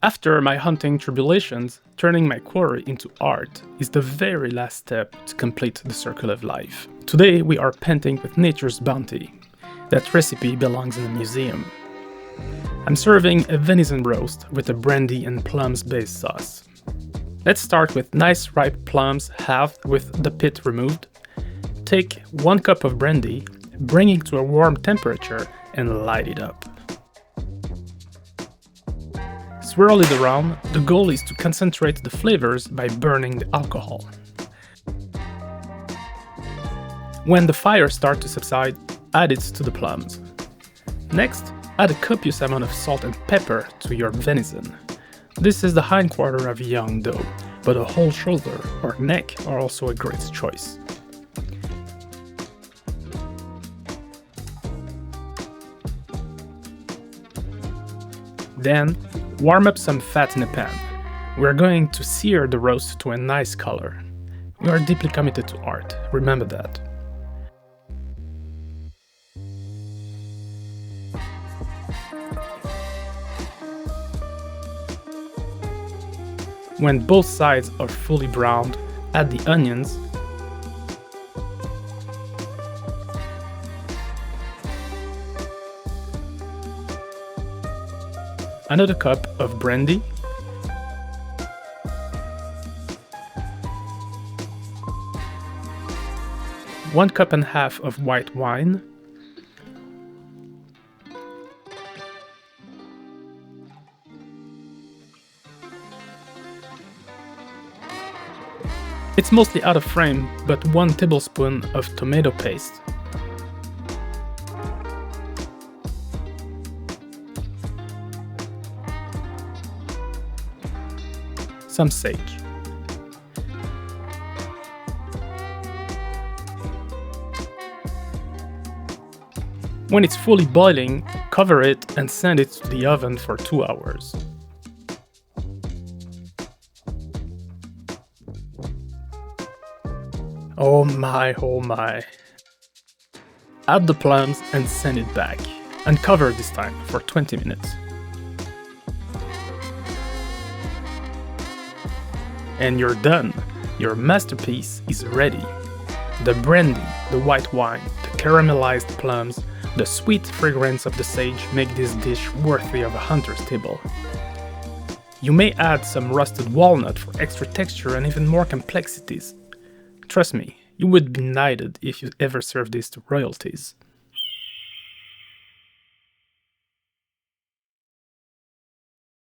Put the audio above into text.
After my hunting tribulations, turning my quarry into art is the very last step to complete the circle of life. Today we are painting with nature's bounty. That recipe belongs in a museum. I'm serving a venison roast with a brandy and plums based sauce. Let's start with nice ripe plums halved with the pit removed. Take 1 cup of brandy, bring it to a warm temperature and light it up. Swirl it around. The goal is to concentrate the flavors by burning the alcohol. When the fire starts to subside, add it to the plums. Next, add a copious amount of salt and pepper to your venison. This is the hindquarter of a young doe, but a whole shoulder or neck are also a great choice. Then, warm up some fat in a pan. We are going to sear the roast to a nice color. We are deeply committed to art, remember that. When both sides are fully browned, add the onions, another cup of brandy, one cup and a half of white wine, it's mostly out of frame, but 1 tablespoon of tomato paste, some sage. When it's fully boiling, cover it and send it to the oven for 2 hours. Oh my. Add the plums and send it back, and cover this time for 20 minutes. And you're done! Your masterpiece is ready! The brandy, the white wine, the caramelized plums, the sweet fragrance of the sage make this dish worthy of a hunter's table. You may add some roasted walnut for extra texture and even more complexities. Trust me, you would be knighted if you ever serve this to royalties.